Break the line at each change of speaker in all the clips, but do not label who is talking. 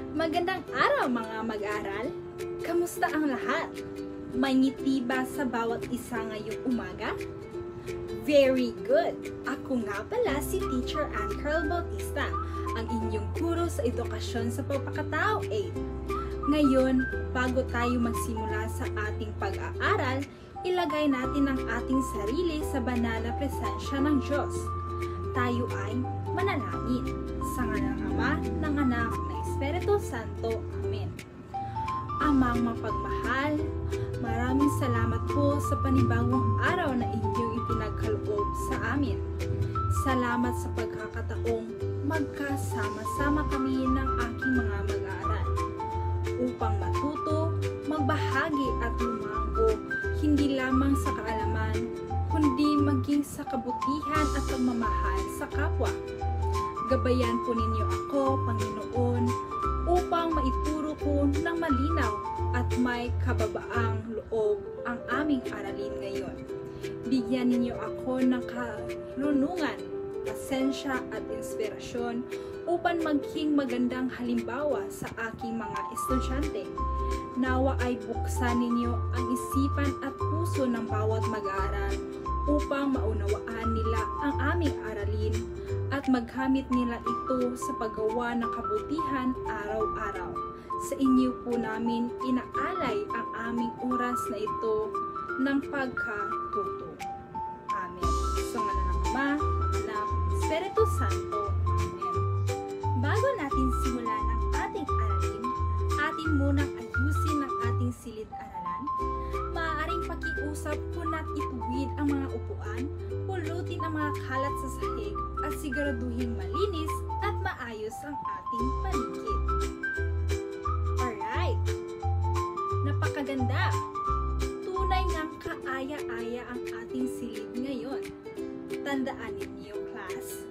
Magandang araw mga mag-aral! Kamusta ang lahat? May ngiti ba sa bawat isa ngayong umaga? Very good! Ako nga pala si Teacher Ann Carl Bautista, ang inyong guro sa edukasyon sa pagkakatao 8. Ngayon, bago tayo magsimula sa ating pag-aaral, ilagay natin ang ating sarili sa banal na presensya ng Diyos. Tayo ay manalangin sa ngalan ng Ama, ng Anak, ng Espiritu Santo. Amen. Amang mapagmahal, maraming salamat po sa panibagong araw na inyong ipinagkaloob sa amin. Salamat sa pagkakataong magkasama-sama kami ng aking mga mag-aaral upang matuto, magbahagi at lumago hindi lamang sa kaalaman, kundi maging sa kabutihan at pagmamahal sa kapwa. Gabayan po ninyo ako, Panginoon, upang maituro ko ng malinaw at may kababaang loob ang aming aralin ngayon. Bigyan ninyo ako ng karunungan, pasensya at inspirasyon upang maging magandang halimbawa sa aking mga estudyante. Nawa ay buksan ninyo ang isipan at puso ng bawat mag-aaral upang maunawaan nila ang aming aralin at maghamit nila ito sa paggawa ng kabutihan araw-araw. Sa inyo po namin inaalay ang aming oras na ito ng pagkatuto. Amen. Sa ngalan ng Ama, Anak, Espiritu Santo. Amen. Bago natin simulan ang ating aralin, atin munang ayusin ang ating silid-aralan. Maaaring pakiusap kung ituwid ang mga upuan, pulutin ang mga kalat sa sahig, at siguraduhin malinis at maayos ang ating paligid. Alright! Napakaganda! Tunay ngang kaaya-aya ang ating silid ngayon. Tandaan ninyo, class,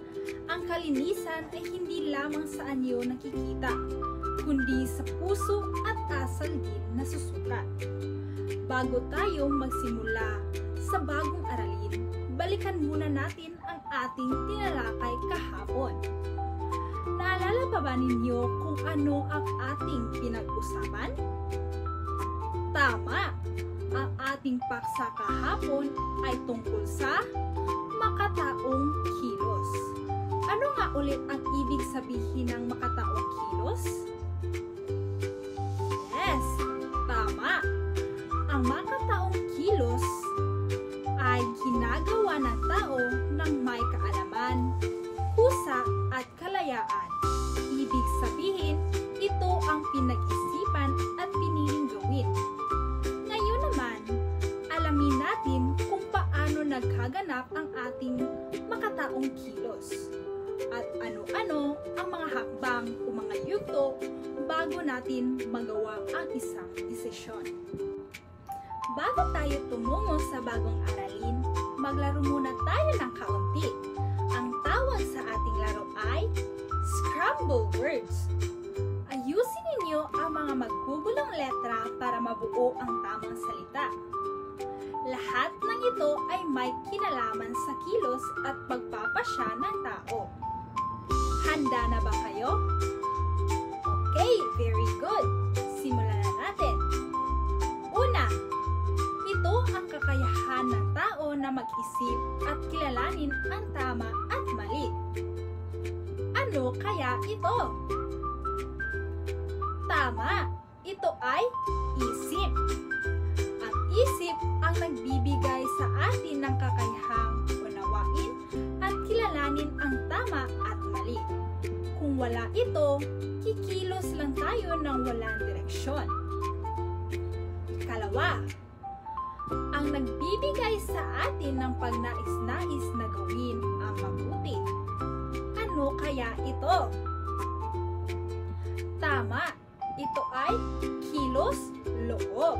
ang kalinisan ay hindi lamang sa anyo nakikita, kundi sa puso at asal din na susukat. Bago tayo magsimula sa bagong aralin, balikan muna natin ang ating tinalakay kahapon. Naalala pa ba ninyo kung ano ang ating pinag-usapan? Tama! Ang ating paksa kahapon ay tungkol sa makataong kilos. Ano nga ulit ang ibig sabihin ng makataong kilos? Yes! Tama! Ang makataong kilos ay ginagawa ng tao ng may kaalaman, kusa at kalayaan. Ibig sabihin, ito ang pinag-isipan at piniling gawin. Ngayon naman, alamin natin kung paano nagkaganap ang ating makataong kilos at ano-ano ang mga hakbang o mga yugto bago natin magawa ang isang desisyon. Bago tayo tumungo sa bagong aralin, maglaro muna tayo ng kaunti. Ang tawag sa ating laro ay Scramble Words. Ayusin ninyo ang mga magugulong letra para mabuo ang tamang salita. Lahat ng ito ay may kinalaman sa kilos at pagpapasya ng tao. Handa na ba kayo? Okay, very good. Simulan na natin. Una, ito ang kakayahan ng tao na mag-isip at kilalanin ang tama at mali. Ano kaya ito? Tama! Ito ay isip. Ang isip ang nagbibigay sa atin ng kakayahang unawain at kilalanin ang tama at mali. Kung wala ito, kikilos lang tayo ng walang direksyon. Ikalawa, ang nagbibigay sa atin ng pagnais-nais na gawin ang mabuti. Ano kaya ito? Tama! Ito ay kilos loob.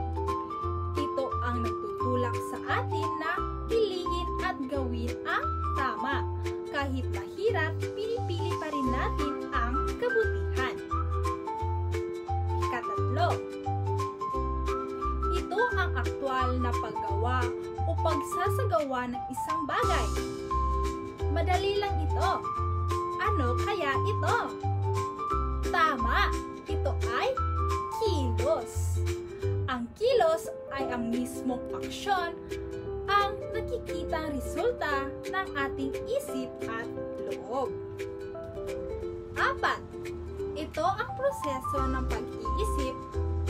Ito ang nagtutulak sa atin na piliin at gawin ang tama. Kahit mahirap, pinipili pa rin natin ang kabutihan. Ikatatlo, ito ang aktwal na paggawa o pagsasagawa ng isang bagay. Madali lang ito. Ano kaya ito? Tama! Ito kilos ay ang mismong aksyon ang nakikitang resulta ng ating isip at loob. 4. Ito ang proseso ng pag-iisip,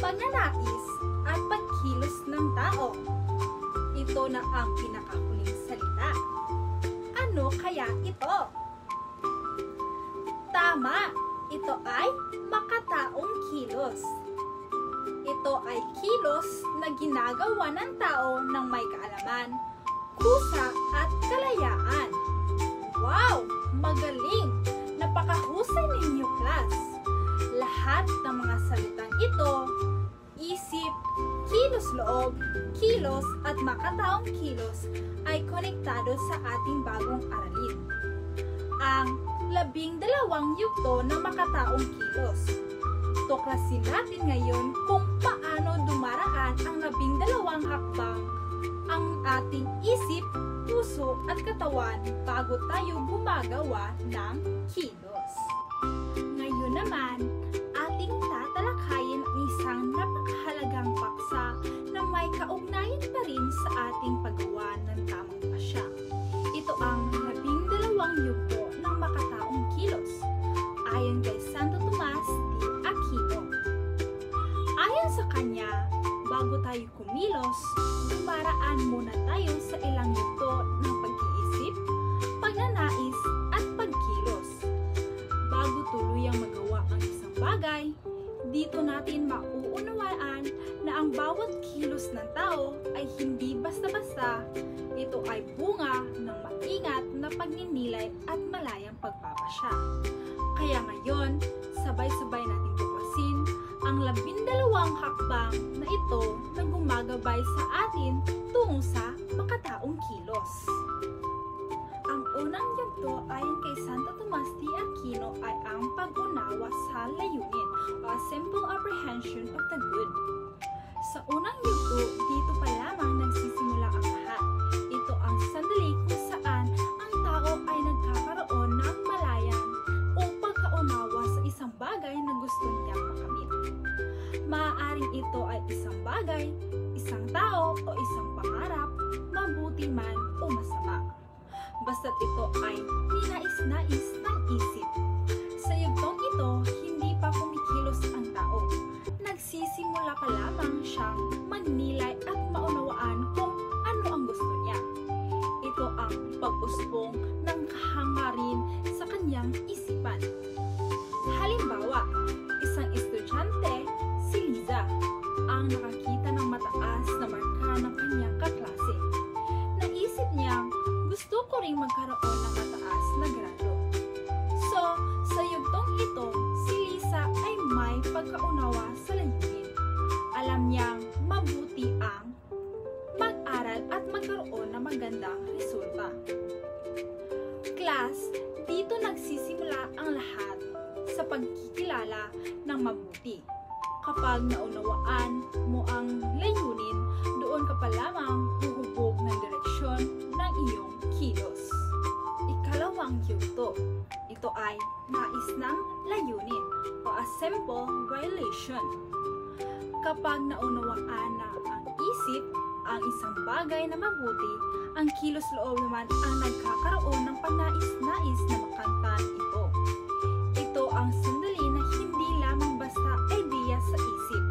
pagnanais at pagkilos ng tao. Ito na ang pinakahuling salita. Ano kaya ito? Tama! Ito ay makataong kilos. Ito ay kilos na ginagawa ng tao ng may kaalaman, kusa at kalayaan. Wow! Magaling! Napakahusay ninyo, class! Lahat ng mga salitang ito, isip, kilos loob, kilos at makataong kilos ay konektado sa ating bagong aralin. Ang 12 yugto ng makataong kilos. Tuklasin natin ngayon kung paano dumaraan ang 12 hakbang ang ating isip, puso at katawan bago tayo gumagawa ng kilos. Ngayon naman, ating tatalakayin ang isang napakahalagang paksa na may kaugnayan pa rin sa ating paggawa ng tamang pasya. Ito ang 12 yugto ng makataong kilos, ayon kay Santo Tomas de Aquino. Ayon sa kanya, bago tayo kumilos, dumaraan muna tayo sa ilang yugto ng pag-iisip, pagnanais at pagkilos. Bago tuluyang magawa ang isang bagay, dito natin mauunawaan na ang bawat kilos ng tao ay hindi basta-basta. Ito ay bunga ng maingat na pagninilay at malayang pagpapasya. Kaya ngayon, sabay-sabay natin tuklasin ang 12 hakbang na ito na gumagabay sa atin tungo sa makataong kilos. Ang unang yugto ayon kay Santo Tomas de Aquino ay ang pag-unawa sa layunin o a simple apprehension of the good. Sa unang yugto, dito pa lamang nagsisimula ang lahat. Ito ang sandali kung saan ang tao ay nagkakaroon ng malayan o pagkaunawa sa isang bagay na gusto niyang makamit. Maaaring ito ay isang bagay, isang tao o isang pangarap, mabuti man o masama. Basta't ito ay ninais-nais ng isip. Sa yugtong ito, hindi pa kumikilos ang tao. Nagsisimula pa lamang siyang magnilay at maunawaan kung ano ang gusto niya. Ito ang pag-usbong ng kahangarin sa kanyang isipan. Halimbawa, isang estudyante, si Liza, ang nakakita ng mataas na marka ng kanyang kaklase. Naisip niya, gusto ko ring magkaroon ng mataas na grado. So, sa yugtong ito, si Lisa ay may pagkaunawa sa layunin. Alam niyang mabuti ang mag-aral at magkaroon ng magandang resulta. Class, dito nagsisimula ang lahat sa pagkikilala ng mabuti. Kapag naunawaan mo ang layunin, doon ka pa lamang huhubog ng direksyon ng iyong kilos. Ikalawang yugto, ito ay nais ng layunin o a simple violation. Kapag naunawaan na ang isip ang isang bagay na mabuti, ang kilos loob naman ang nagkakaroon ng pagnais-nais na makamtan ito. Ito ang sandali na hindi lamang basta idea sa isip,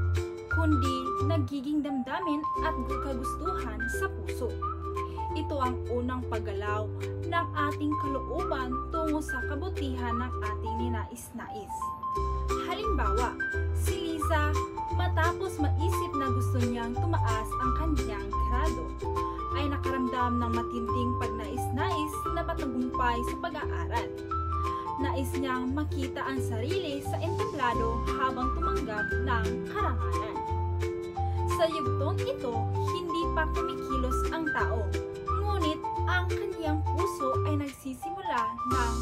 kundi nagiging damdamin at kagustuhan sa puso. Ito ang unang paggalaw ng ating kalooban tungo sa kabutihan ng ating ninais-nais. Halimbawa, si Lisa, matapos maisip na gusto niyang tumaas ang kanyang grado, ay nakaramdam ng matinding pagnais-nais na matagumpay sa pag-aaral. Nais niyang makita ang sarili sa entablado habang tumanggap ng karangalan. Sa yugtong ito, hindi pa kumikilos ang tao, ngunit ang kaniyang puso ay nagsisimula ng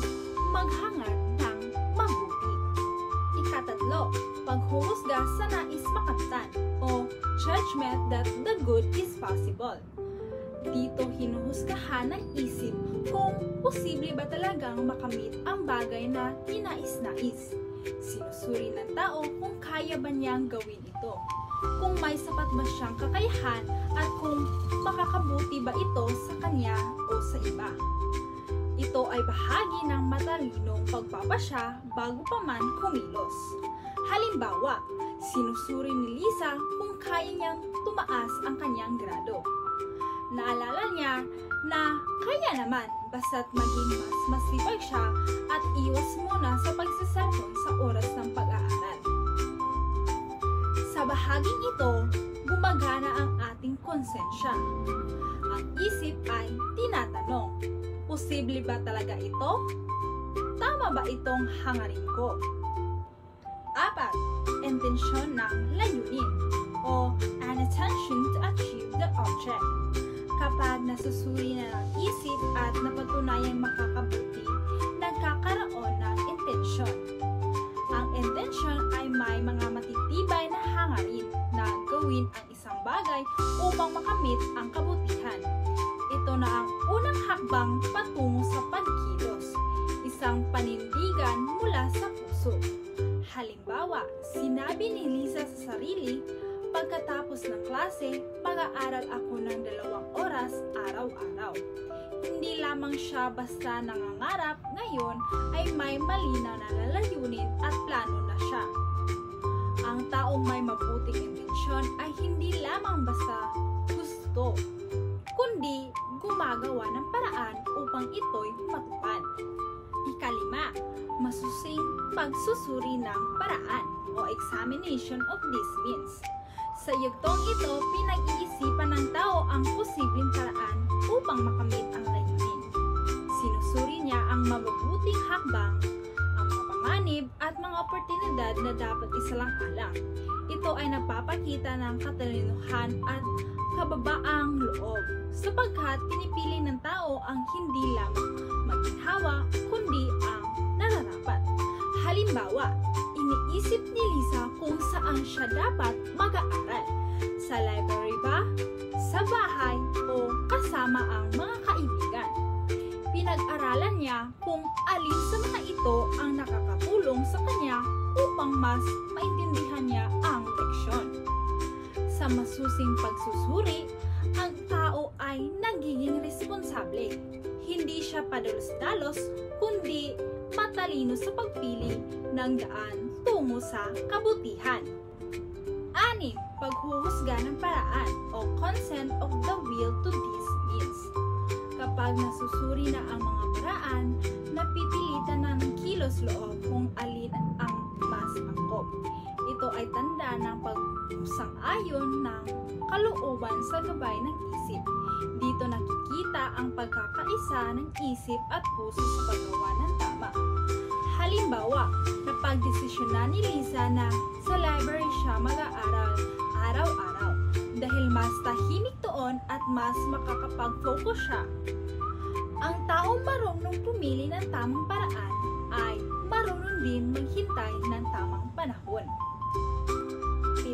maghangad ng mabuti. Ikatatlo, paghuhusga sa nais makamtan o judgment that the good is possible. Dito hinuhusgahan ng isip kung posible ba talagang makamit ang bagay na ninais-nais. Sinusuri ng tao kung kaya ba niyang gawin ito. kung may sapat ba siyang kakayahan at kung makakabuti ba ito sa kanya o sa iba. Ito ay bahagi ng matalinong pagpapasya bago pa man kumilos. Halimbawa, sinusuri ni Lisa kung kaya niyang tumaas ang kanyang grado. Naalala niya na kaya naman basta't maging mas masipag siya at iwas muna sa pagsasalpon sa oras ng pag-aaral. Sa bahaging ito, gumagana ang ating konsensya. Ang isip ay tinatanong, posible ba talaga ito? Tama ba itong hangarin ko? 4. Intensyon ng layunin o an intention to achieve the object. Kapag nasusuri na ng isip at napatunayang makakabuti, nagkakaroon ng intensyon. Ang intensyon ay may mga matitibay na hangarin na gawin ang isang bagay upang makamit ang kabutihan. Ito na ang unang hakbang patungo sa pagkilos, isang panindigan mula sa puso. Halimbawa, sinabi ni Lisa sa sarili, pagkatapos ng klase, mag-aaral ako ng 2 oras araw-araw. Hindi lamang siya basta nangangarap, ngayon ay may malinaw na lalayunin at plano na siya. Ang taong may mabuting intensyon ay hindi lamang basta gusto, kundi gumagawa ng paraan upang ito'y matupad. 5. Masusing pagsusuri ng paraan o examination of these means. Sa yugtong ito, pinag-iisipan ng tao ang posibleng paraan upang makamit ang layunin. Sinusuri niya ang mabubuting hakbang, ang mga panganib at mga oportunidad na dapat isalang-alang. Ito ay nagpapakita ng katalinuhan at kababaang loob, sapagkat pinipili ng tao ang hindi lamang maginhawa, kundi ang nararapat. Halimbawa, iniisip ni Lisa kung saan siya dapat mag-aaral. Sa library ba? Sa bahay? O kasama ang mga kaibigan? Pinag-aralan niya kung alin sa mga ito ang nakakatulong sa kanya upang mas maintindihan niya ang leksyon. Sa masusing pagsusuri, ang tao ay nagiging responsable. Hindi siya padalos-dalos, kundi matalino sa pagpili ng daan tungo sa kabutihan. 6. Paghuhusga ng paraan o consent of the will to these means. Kapag nasusuri na ang mga paraan, napipilitan na ng kilos loob kung alin ang mas angkop. Ito ay tanda ng pagsang-ayon ng kalooban sa gabay ng isip. Dito nakikita ang pagkakaisa ng isip at puso sa paggawa ng tama. Halimbawa, napagdesisyonan ni Lisa na sa library siya mag-aaral araw-araw dahil mas tahimik doon at mas makakapag-focus siya. Ang taong marunong pumili ng tamang paraan ay marunong din maghintay ng tamang panahon. 7.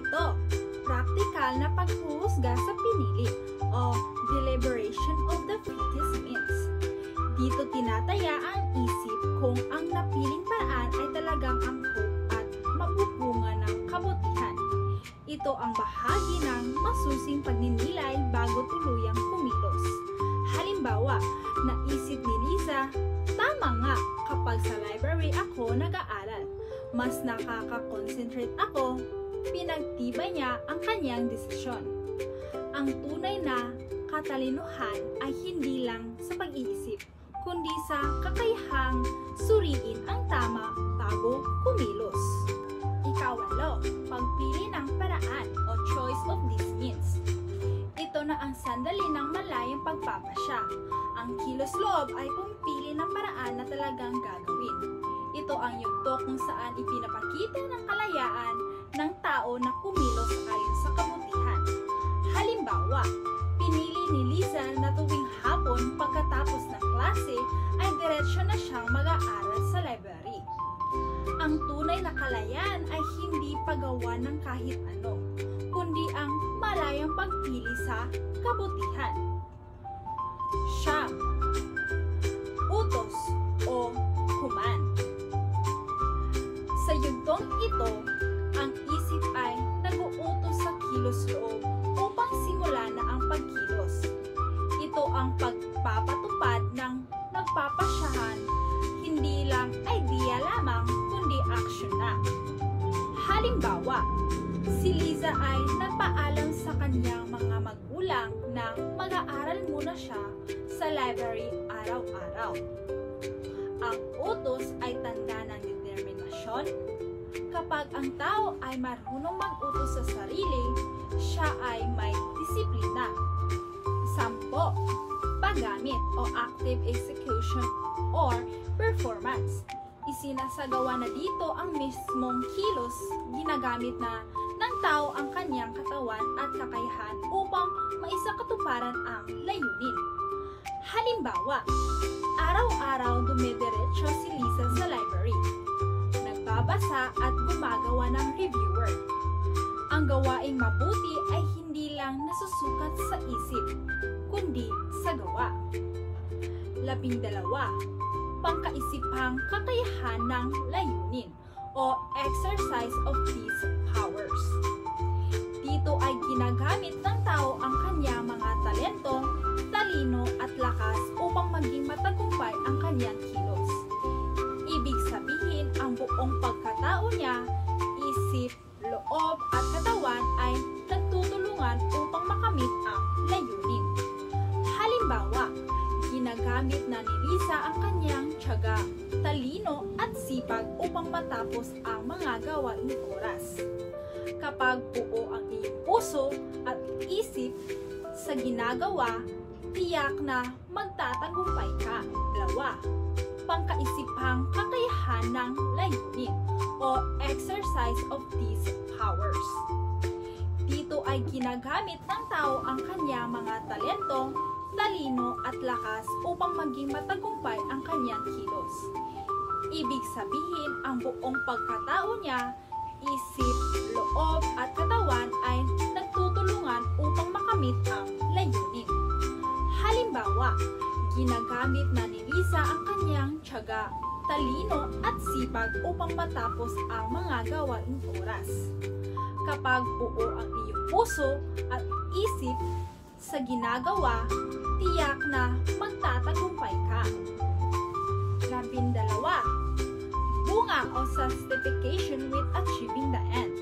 Praktikal na paghuhusga sa pinili o deliberation of the fittest means. Dito tinataya ang isip kung ang napiling paraan ay talagang angkop at magbubunga ng kabutihan. Ito ang bahagi ng masusing pagninilay bago tuluyang kumilos. Halimbawa, naisip ni Lisa, tama nga kapag sa library ako nag-aaral. Mas nakaka-concentrate ako, pinagtibay niya ang kanyang desisyon. Ang tunay na katalinuhan ay hindi lang sa pag-iisip, kundi sa kakayahang suriin ang tama bago kumilos. 8. Pagpili ng paraan o choice of these means. Ito na ang sandali ng malayang pagpapasya. Ang kilos loob ay pumipili ng paraan na talagang gagawin. Ito ang yugto kung saan ipinapakita ng kalayaan ng tao na kumilos ayon sa kabutihan. Halimbawa, pinili ni Lisa na tuwing hapon pagkatapos ng klase ay diretsyo na siyang mag-aaral sa library. Ang tunay na kalayaan ay hindi paggawa ng kahit ano, kundi ang malayang pagpili sa kabutihan. 9. Utos o command. Sa yugtong ito, ang isip ay nag-uutos sa kilos loob upang simulan na ang pagkilos. Ito ang pagpapatupad ng nagpapasyahan, hindi lang idea lamang kundi action na. Halimbawa, si Liza ay nagpaalam sa kanyang mga magulang na mag-aaral muna siya sa library araw-araw. Ang utos ay tanda ng determinasyon. Kapag ang tao ay marunong mag-utos sa sarili, siya ay may disiplina. 10. Paggamit o active execution or performance. Isinasagawa na dito ang mismong kilos, ginagamit na ng tao ang kanyang katawan at kakayahan upang maisakatuparan ang layunin. Halimbawa, araw-araw dumidiretso si Liza sa library. Nagbabasa at gumagawa ng reviewer. Ang gawaing mabuti ay hindi lang nasusukat sa isip, kundi sa gawa. 12. Pangkaisipang kakayahan ng layunin o exercise of these powers. Dito ay ginagamit ng tao ang kanyang mga talento, talino at lakas upang maging matagumpay ang kanyang kilos. Ibig sabihin, ang buong pagkatao niya, isip, loob at katawan ay nagtutulungan upang makamit ang layunin. Halimbawa, ginagamit na ni Liza ang kanyang tiyaga, talino at sipag upang matapos ang mga gawaing oras. Kapag buo ang iyong puso at isip sa ginagawa, tiyak na magtatagumpay ka. 2. Pangkaisipang kakayahan ng layunin o exercise of these powers. Dito ay ginagamit ng tao ang kanyang mga talento, talino at lakas upang maging matagumpay ang kanyang kilos. Ibig sabihin, ang buong pagkatao niya, isip, loob at katawan ay nagtutulungan upang makamit ang layunin. Halimbawa, ginagamit na ni Liza ang kanyang tiyaga, talino at sipag upang matapos ang mga gawaing oras. Kapag buo ang iyong puso at isip sa ginagawa, tiyak na magtatagumpay ka. 12. Bunga o satisfaction with achieving the end.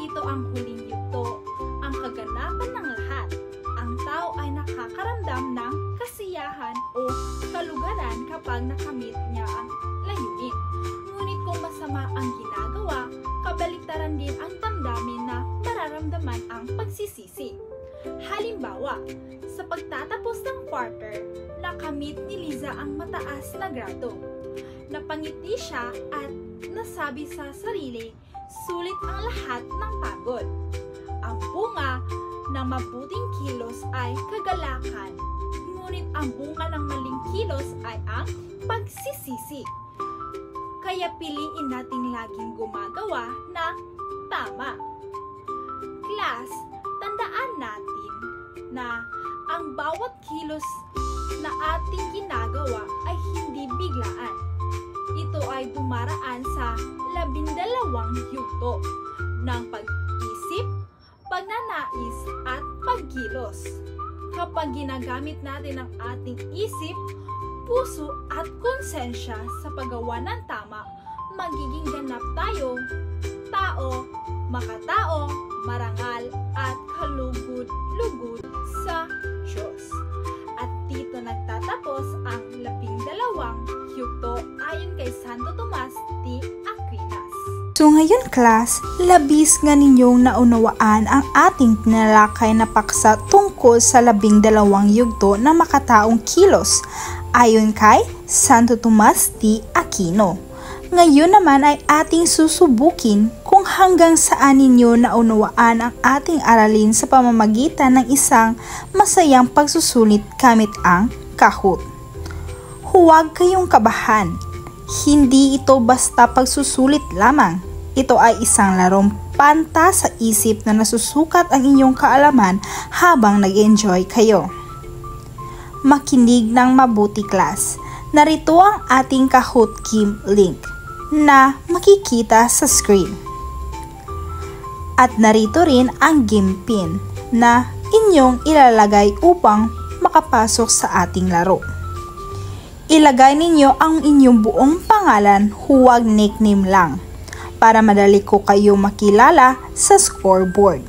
Ito ang huling yugto, ang kaganapan ng lahat. Ang tao ay nakakaramdam ng kasiyahan o kalugaran kapag nakamit niya ang layunin. Ngunit kung masama ang ginagawa, kabaliktaran din ang damdamin na mararamdaman ang pagsisisi. Halimbawa, sa pagtatapos ng quarter, nakamit ni Liza ang mataas na grado. Napangiti siya at nasabi sa sarili, sulit ang lahat ng pagod. Ang bunga ng mabuting kilos ay kagalakan, ngunit ang bunga ng maling kilos ay ang pagsisisi. Kaya piliin nating laging gumagawa ng tama. Class, tandaan natin na ang bawat kilos na ating ginagawa ay hindi biglaan. Ito ay dumaraan sa 12 yugto ng pag-isip, pagnanais at pagkilos. Kapag ginagamit natin ang ating isip, puso at konsensya sa paggawa ng tama, magiging ganap tayo, tao, makatao, marangal at kalugod-lugod sa Diyos. At dito nagtatapos ang 12 yugto ayon kay Santo Tomas de Aquinas.
So ngayon class, labis nga ninyong naunawaan ang ating tinalakay na paksa tungkol sa 12 yugto na makataong kilos ayon kay Santo Tomas de Aquino. Ngayon naman ay ating susubukin kung hanggang saan ninyo naunawaan ang ating aralin sa pamamagitan ng isang masayang pagsusulit gamit ang Kahoot. Huwag kayong kabahan. Hindi ito basta pagsusulit lamang. Ito ay isang larong panta sa isip na nasusukat ang inyong kaalaman habang nag-enjoy kayo. Makinig ng mabuti class. Narito ang ating Kahoot Game link na makikita sa screen. At narito rin ang game pin na inyong ilalagay upang makapasok sa ating laro. Ilagay ninyo ang inyong buong pangalan, huwag nickname lang, para madali ko kayo makilala sa scoreboard.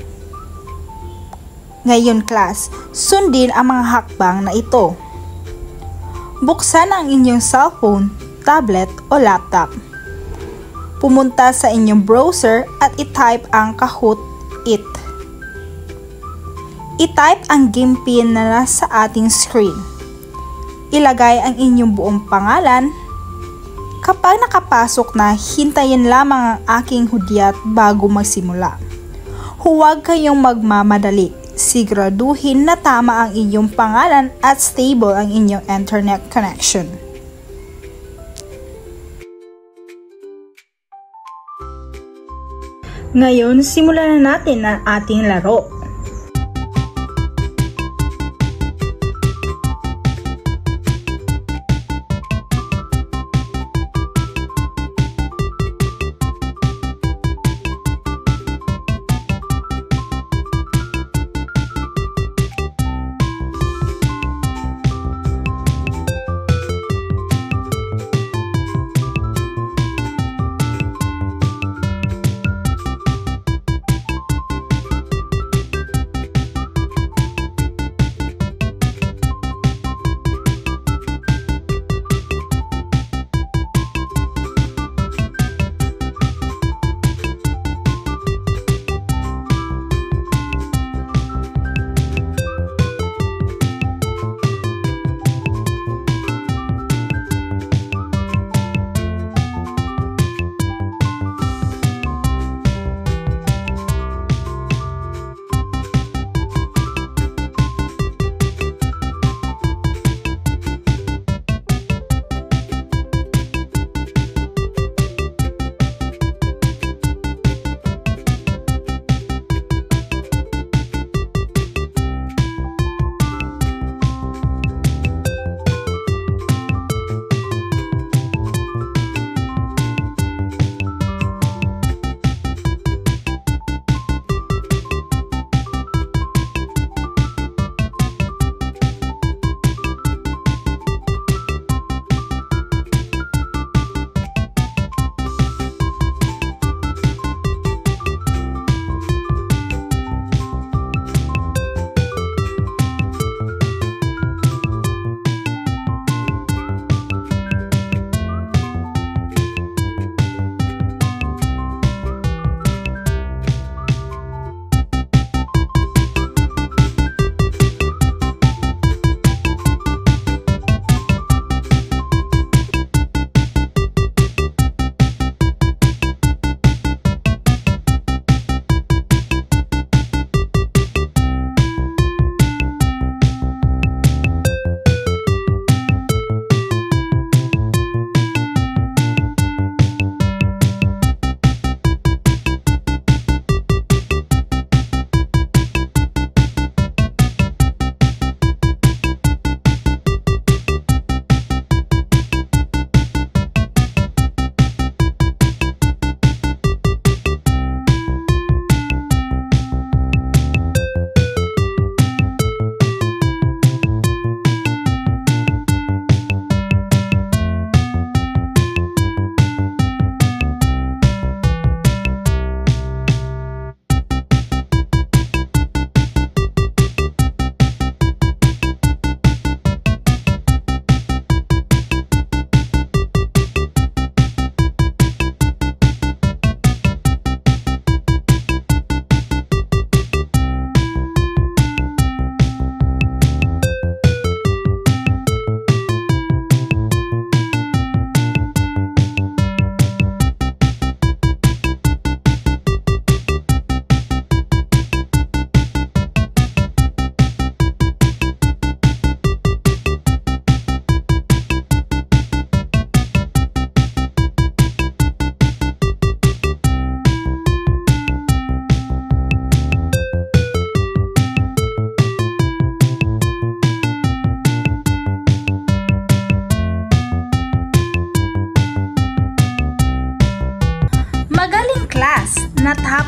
Ngayon class, sundin ang mga hakbang na ito. Buksan ang inyong cellphone, tablet o laptop. Pumunta sa inyong browser at i-type ang Kahoot It. I-type ang game pin na nasa ating screen. Ilagay ang inyong buong pangalan. Kapag nakapasok na, hintayin lamang ang aking hudyat bago magsimula. Huwag kayong magmamadali. Siguraduhin na tama ang inyong pangalan at stable ang inyong internet connection. Ngayon, simulan na natin ang ating laro.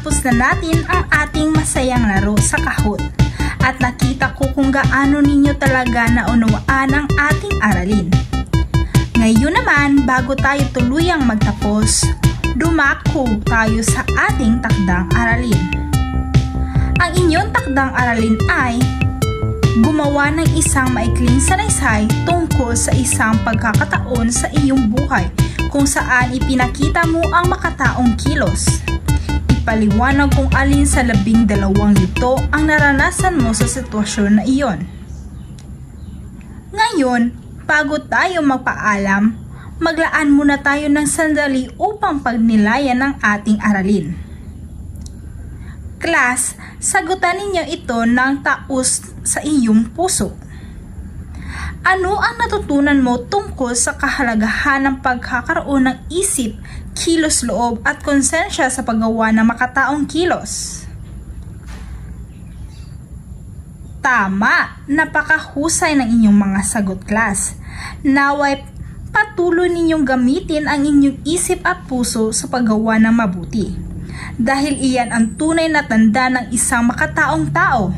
natapos na natin ang ating masayang laro sa kahon. At nakita ko kung gaano ninyo talaga naunawaan ang ating aralin. Ngayon naman, bago tayo tuluyang magtapos, dumako tayo sa ating takdang aralin. Ang inyong takdang aralin ay gumawa ng isang maikling salaysay tungkol sa isang pagkakataon sa iyong buhay kung saan ipinakita mo ang makataong kilos. Ipaliwanag kung alin sa 12 yugto ang naranasan mo sa sitwasyon na iyon. Ngayon, bago tayo magpaalam, maglaan muna tayo ng sandali upang pagnilayan ng ating aralin. Class, sagutan ninyo ito ng taos sa iyong puso. Ano ang natutunan mo tungkol sa kahalagahan ng pagkakaroon ng isip, kilos loob at konsensya sa paggawa ng makataong kilos? Tama! Napakahusay ng inyong mga sagot, class. Naway patuloy ninyong gamitin ang inyong isip at puso sa paggawa ng mabuti. Dahil iyan ang tunay na tanda ng isang makataong tao.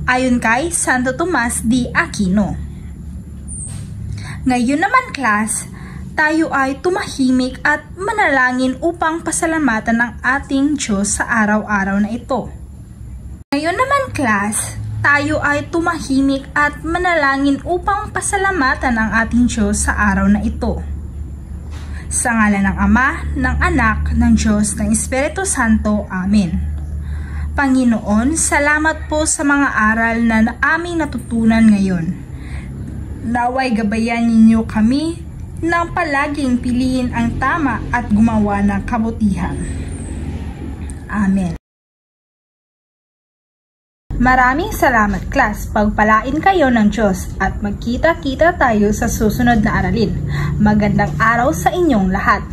Ayon kay Santo Tomas de Aquino. Ngayon naman, class, tayo ay tumahimik at manalangin upang pasalamatan ng ating Diyos sa araw-araw na ito. Ngayon naman, class, tayo ay tumahimik at manalangin upang pasalamatan ang ating Diyos sa araw na ito. Sa ngalan ng Ama, ng Anak, ng Diyos, ng Espiritu Santo. Amen. Panginoon, salamat po sa mga aral na aming natutunan ngayon. Naway gabayan ninyo kami nang palaging piliin ang tama at gumawa ng kabutihan. Amen. Maraming salamat, class. Pagpalain kayo ng Diyos at magkita-kita tayo sa susunod na aralin. Magandang araw sa inyong lahat.